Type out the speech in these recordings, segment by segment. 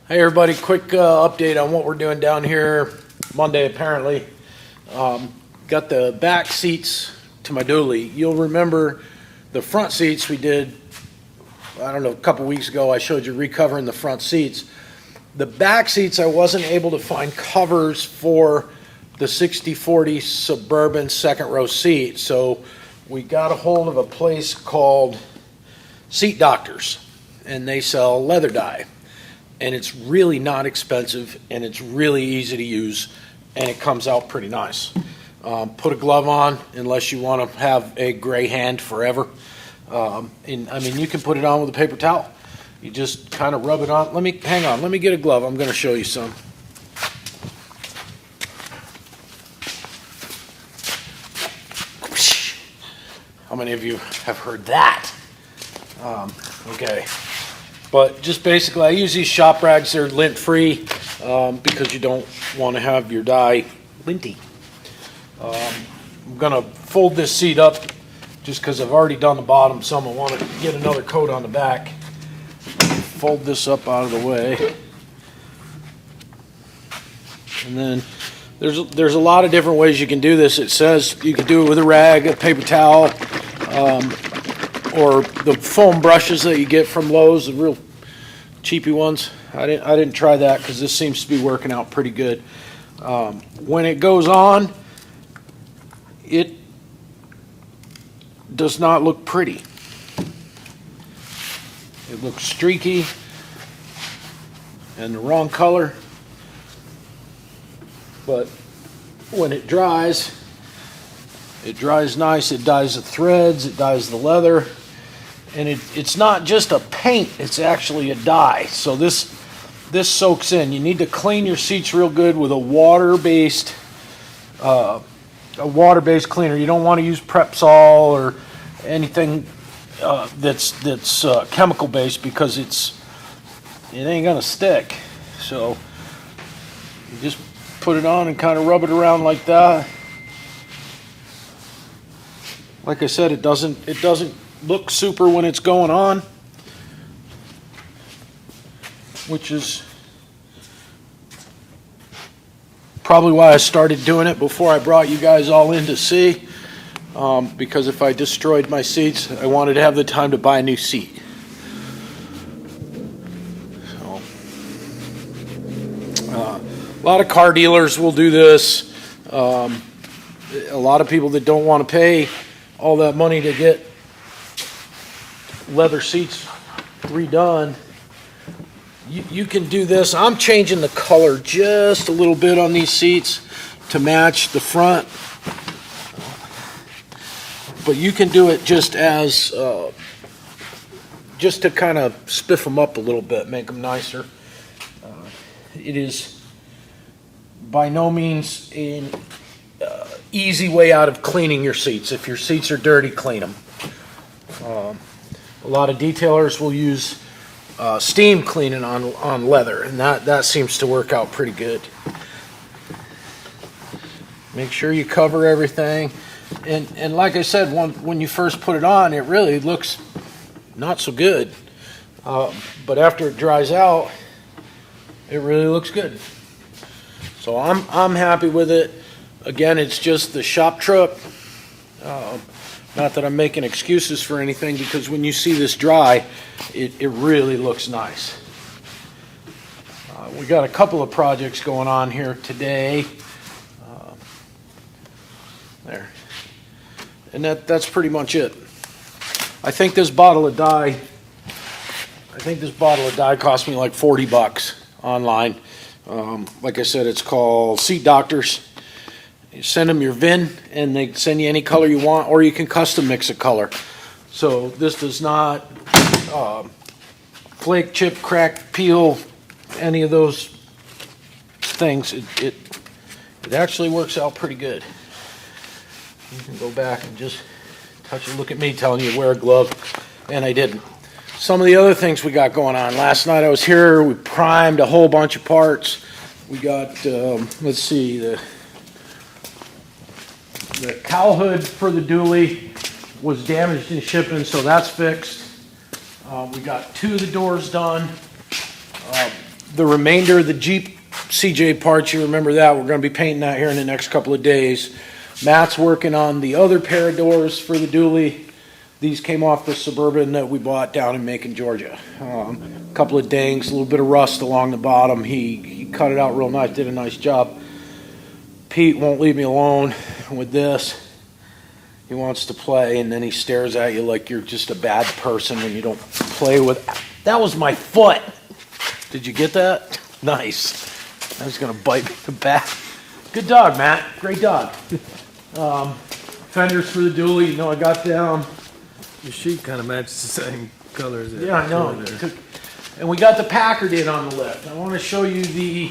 Hey everybody, quick update on what we're doing down here Monday apparently. Got the back seats to my dually. You'll remember the front seats we did, I don't know, a couple weeks ago. I showed you recovering the front seats. The back seats I wasn't able to find covers for the 60/40 Suburban second row seat. So we got a hold of a place called Seat Doctors and they sell leather dye. And it's really not expensive, and it's really easy to use, and it comes out pretty nice. Put a glove on unless you want to have a gray hand forever. And I mean, you can put it on with a paper towel. You just kind of rub it on. Hang on, let me get a glove. I'm going to show you some. How many of you have heard that? Okay. But just basically, I use these shop rags. They're lint-free because you don't want to have your dye linty. I'm going to fold this seat up just because I've already done the bottom some. I want to get another coat on the back. Fold this up out of the way. And then there's a lot of different ways you can do this. It says you can do it with a rag, a paper towel, or the foam brushes that you get from Lowe's, the real cheapy ones. I didn't try that because this seems to be working out pretty good. When it goes on, it does not look pretty. It looks streaky and the wrong color. But when it dries nice. It dyes the threads, it dyes the leather. And it's not just a paint, it's actually a dye. So this soaks in. You need to clean your seats real good with a water-based cleaner. You don't want to use Prepsol or anything that's chemical-based because it ain't gonna stick. So you just put it on and kind of rub it around like that. Like I said, it doesn't look super when it's going on, which is probably why I started doing it before I brought you guys all in to see, because if I destroyed my seats, I wanted to have the time to buy a new seat. So, a lot of car dealers will do this. A lot of people that don't want to pay all that money to get leather seats redone, you can do this. I'm changing the color just a little bit on these seats to match the front, but you can do it just as just to kind of spiff them up a little bit, make them nicer. It is by no means an easy way out of cleaning your seats. If your seats are dirty, clean them. A lot of detailers will use steam cleaning on leather, and that seems to work out pretty good. Make sure you cover everything, and like I said, when you first put it on, it really looks not so good, but after it dries out, it really looks good. So I'm happy with it. Again, it's just the shop truck. Not that I'm making excuses for anything, because when you see this dry, it really looks nice. We got a couple of projects going on here today. There. And that's pretty much it. I think this bottle of dye cost me like $40 online. Like I said, it's called Seat Doctors. You send them your VIN, and they send you any color you want, or you can custom mix a color. So this does not flake, chip, crack, peel, any of those things. It actually works out pretty good. You can go back and just touch it. Look at me telling you wear a glove, and I didn't. Some of the other things we got going on. Last night I was here. We primed a whole bunch of parts. We got, let's see, the cowl hood for the dually was damaged in shipping, so that's fixed. We got two of the doors done. the remainder of the Jeep CJ parts, you remember that, we're gonna be painting that here in the next couple of days. Matt's working on the other pair of doors for the dually. These came off the Suburban that we bought down in Macon, Georgia. A couple of dings, a little bit of rust along the bottom. He cut it out real nice, did a nice job. Pete won't leave me alone with this. He wants to play, and then he stares at you like you're just a bad person when you don't play with. That was my foot. Did you get that? Nice. I was gonna bite me in the back. Good dog, Matt. Great dog. Fenders for the dually. You know, I got down. The sheet kind of matches the same color as it. Yeah, I know. And we got the Packard in on the lift. I want to show you the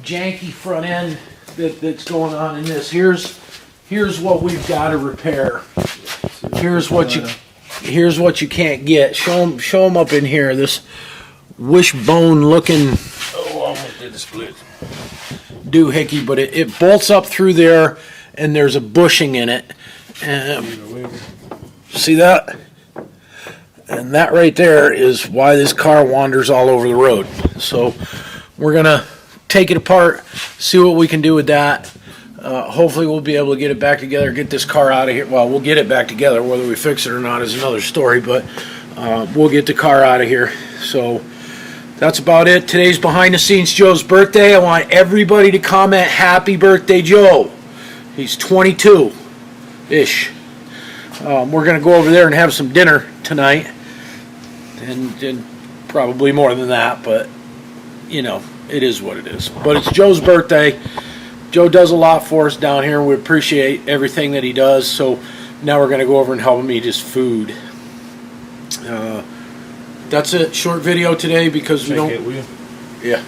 janky front end that's going on in this. Here's what we've got to repair. Here's what you can't get. Show them up in here. This wishbone looking. Oh, I almost did the split. Doohickey, but it bolts up through there, and there's a bushing in it. See that? And that right there is why this car wanders all over the road. So we're gonna take it apart, see what we can do with that. Hopefully we'll be able to get it back together, get this car out of here. Well, we'll get it back together. Whether we fix it or not is another story, but we'll get the car out of here. So that's about it. Today's behind the scenes Joe's birthday. I want everybody to comment happy birthday, Joe. He's 22-ish. We're going to go over there and have some dinner tonight. And probably more than that, but, you know, it is what it is. But it's Joe's birthday. Joe does a lot for us down here, and we appreciate everything that he does. So now we're going to go over and help him eat his food. That's it. Short video today because we don't... Yeah.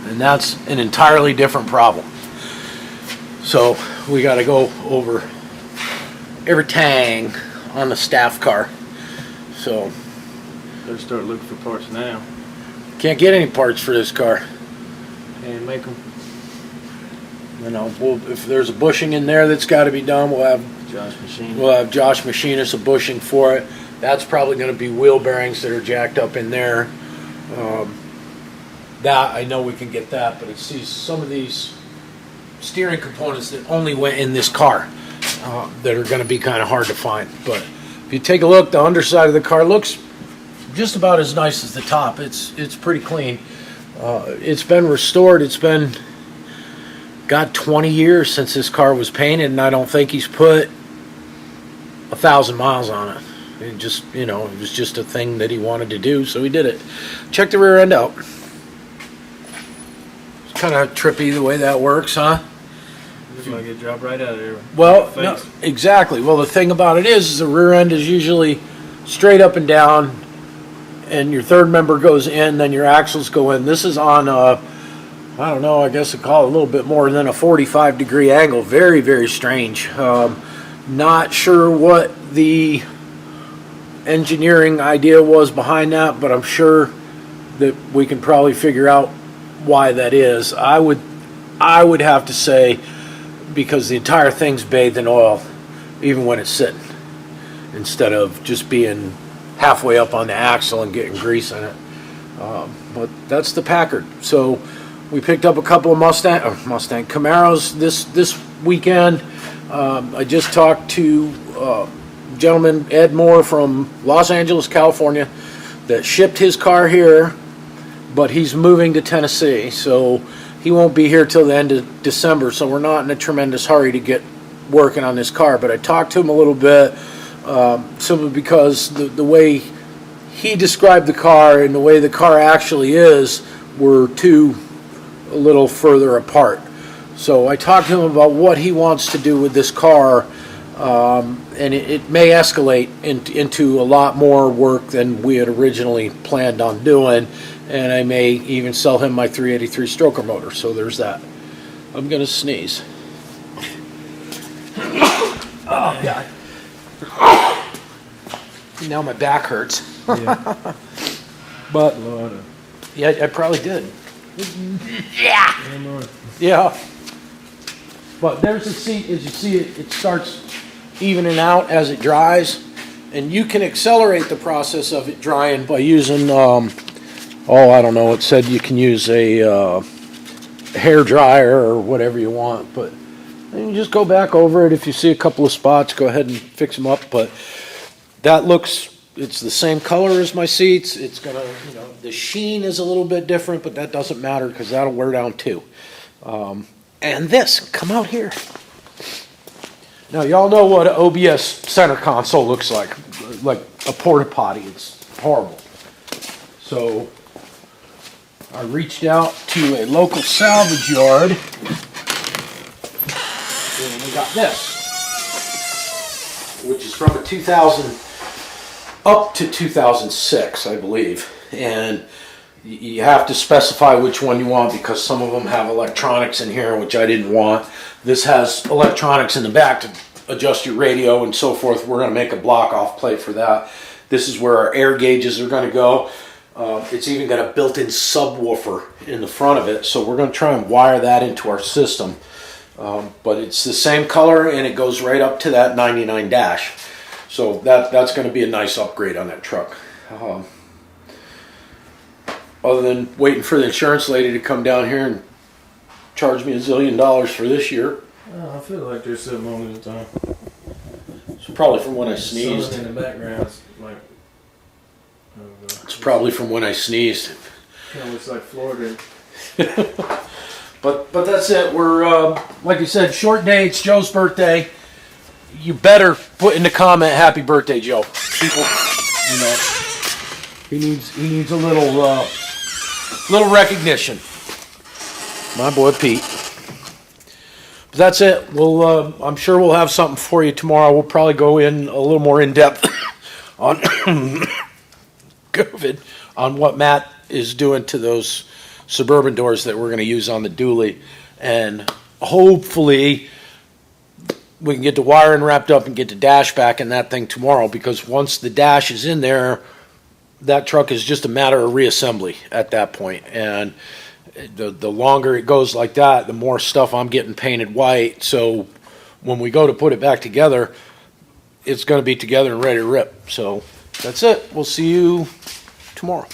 And that's an entirely different problem. So we got to go over everything on the staff car. So Better start looking for parts now. Can't get any parts for this car. And make them. You know, if there's a bushing in there that's got to be done, we'll have Josh Machinist a bushing for it. That's probably going to be wheel bearings that are jacked up in there. That I know we can get that, but it's some of these steering components that only went in this car that are going to be kind of hard to find. But if you take a look, the underside of the car looks just about as nice as the top. It's pretty clean. It's been restored. It's been got 20 years since this car was painted, and I don't think he's put 1,000 miles on it. It just, you know, it was just a thing that he wanted to do, so he did it. Check the rear end out. It's kind of trippy the way that works, huh? Looks like it dropped right out of there. Well, no, exactly. Well, the thing about it is the rear end is usually straight up and down, and your third member goes in, then your axles go in. This is on a, I don't know, I guess I call it a little bit more than a 45-degree angle. Very, very strange. Not sure what the engineering idea was behind that, but I'm sure that we can probably figure out why that is. I would have to say because the entire thing's bathed in oil, even when it's sitting, instead of just being halfway up on the axle and getting grease in it. But that's the Packard. So we picked up a couple of Mustang Camaros this weekend. I just talked to gentleman Ed Moore from Los Angeles, California, that shipped his car here, but he's moving to Tennessee, so he won't be here till the end of December, so we're not in a tremendous hurry to get working on this car. But I talked to him a little bit, simply because the way he described the car and the way the car actually is were a little further apart. So I talked to him about what he wants to do with this car, and it may escalate into a lot more work than we had originally planned on doing, and I may even sell him my 383 stroker motor. So there's that. I'm going to sneeze. Oh, God. Now my back hurts. Yeah. But, yeah, I probably did. Yeah. Yeah. But there's the seat. As you see, it starts evening out as it dries. And you can accelerate the process of it drying by using, I don't know, it said you can use a hair dryer or whatever you want, but then you just go back over it. If you see a couple of spots, go ahead and fix them up. But that looks, it's the same color as my seats. It's gonna, the sheen is a little bit different, but that doesn't matter because that'll wear down too. And this, come out here. Now, y'all know what an OBS center console looks like a porta potty. It's horrible. So I reached out to a local salvage yard, and we got this, which is from a 2000 up to 2006, I believe. And you have to specify which one you want because some of them have electronics in here, which I didn't want. This has electronics in the back to adjust your radio and so forth. We're going to make a block off plate for that. This is where our air gauges are going to go. It's even got a built-in subwoofer in the front of it, so we're going to try and wire that into our system. But it's the same color and it goes right up to that 99 dash. So that's going to be a nice upgrade on that truck. Other than waiting for the insurance lady to come down here and charge me $1 zillion for this year. Oh, I feel like there's something on this time. It's probably from when I sneezed. Something in the background. It's like, It's probably from when I sneezed. kind of looks like Florida. But that's it. We're like you said, short day. It's Joe's birthday. You better put in the comment, "Happy birthday, Joe." People, he needs a little recognition. My boy Pete. But that's it. We'll I'm sure we'll have something for you tomorrow. We'll probably go in a little more in depth on COVID, on what Matt is doing to those Suburban doors that we're going to use on the dually, and hopefully we can get the wiring wrapped up and get the dash back in that thing tomorrow, because once the dash is in there, that truck is just a matter of reassembly at that point. And the longer it goes like that, the more stuff I'm getting painted white. So when we go to put it back together, it's going to be together and ready to rip. So that's it. We'll see you tomorrow.